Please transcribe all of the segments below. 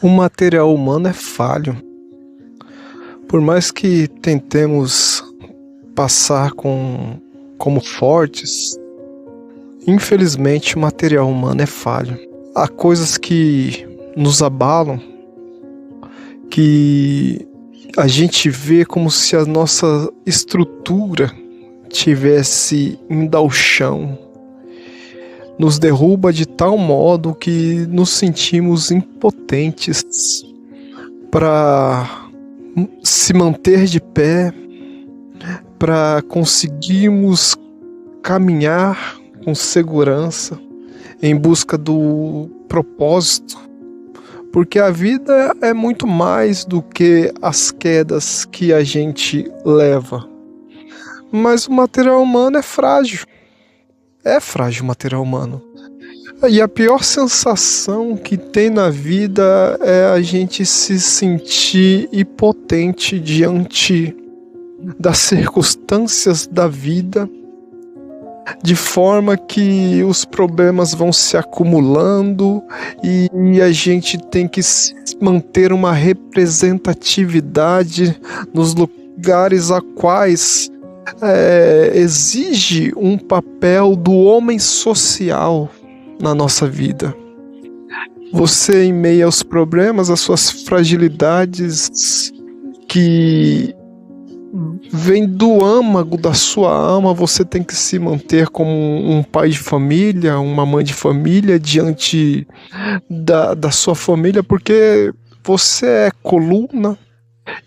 O material humano é falho. Por mais que tentemos passar como fortes, infelizmente o material humano é falho. Há coisas que nos abalam, que a gente vê como se a nossa estrutura tivesse indo ao chão. Nos derruba de tal modo que nos sentimos impotentes para se manter de pé, para conseguirmos caminhar com segurança em busca do propósito, porque a vida é muito mais do que as quedas que a gente leva. Mas o material humano é frágil. É frágil o material humano. E a pior sensação que tem na vida é a gente se sentir impotente diante das circunstâncias da vida, de forma que os problemas vão se acumulando e a gente tem que manter uma representatividade nos lugares a quais exige um papel do homem social na nossa vida. Você, em meio aos problemas, às suas fragilidades que vem do âmago da sua alma, você tem que se manter como um pai de família, uma mãe de família diante da sua família, porque você é coluna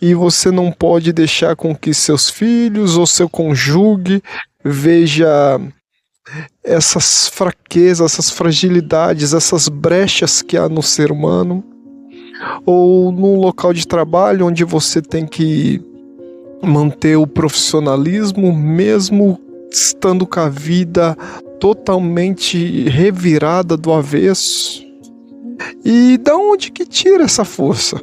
e você não pode deixar com que seus filhos ou seu cônjuge veja essas fraquezas, essas fragilidades, essas brechas que há no ser humano, ou num local de trabalho onde você tem que manter o profissionalismo, mesmo estando com a vida totalmente revirada do avesso. E da onde que tira essa força?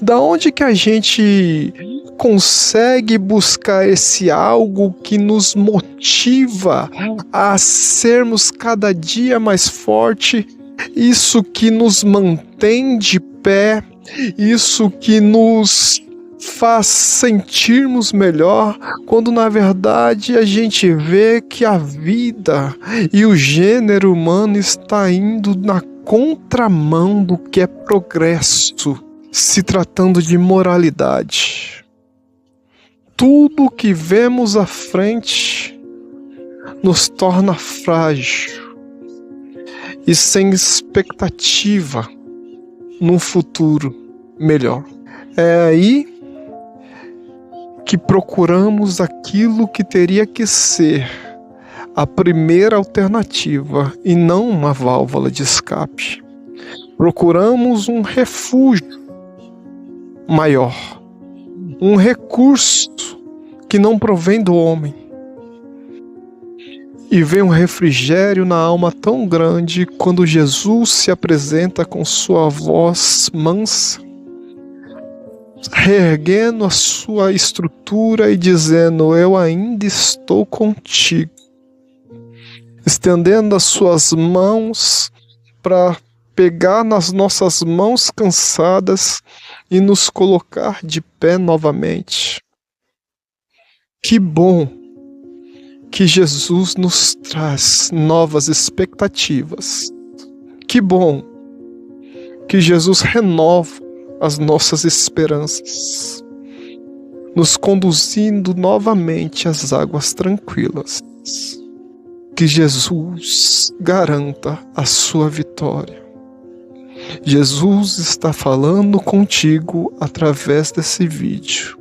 Da onde que a gente consegue buscar esse algo que nos motiva a sermos cada dia mais forte, isso que nos mantém de pé, isso que nos faz sentirmos melhor, quando na verdade a gente vê que a vida e o gênero humano está indo na contramão do que é progresso, se tratando de moralidade. Tudo que vemos à frente nos torna frágil e sem expectativa num futuro melhor. É aí que procuramos aquilo que teria que ser a primeira alternativa e não uma válvula de escape. Procuramos um refúgio maior, um recurso que não provém do homem. E vem um refrigério na alma tão grande quando Jesus se apresenta com sua voz mansa, reerguendo a sua estrutura e dizendo: eu ainda estou contigo, estendendo as suas mãos para pegar nas nossas mãos cansadas e nos colocar de pé novamente. Que bom que Jesus nos traz novas expectativas. Que bom que Jesus renova as nossas esperanças, nos conduzindo novamente às águas tranquilas. Que Jesus garanta a sua vitória. Jesus está falando contigo através desse vídeo,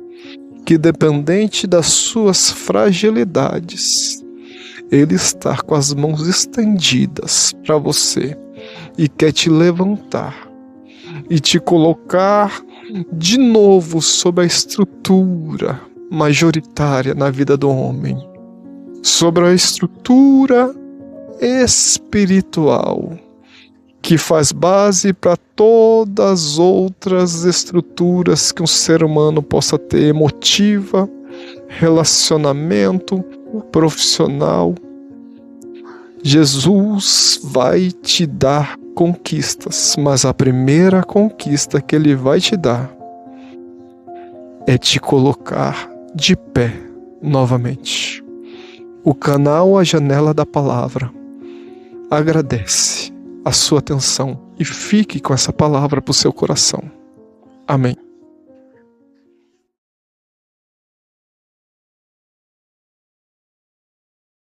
que dependente das suas fragilidades, Ele está com as mãos estendidas para você e quer te levantar e te colocar de novo sob a estrutura majoritária na vida do homem, sobre a estrutura espiritual, que faz base para todas as outras estruturas que um ser humano possa ter: emotiva, relacionamento, profissional. Jesus vai te dar conquistas, mas a primeira conquista que Ele vai te dar é te colocar de pé novamente. O canal A Janela da Palavra agradece a sua atenção e fique com essa palavra para o seu coração. Amém.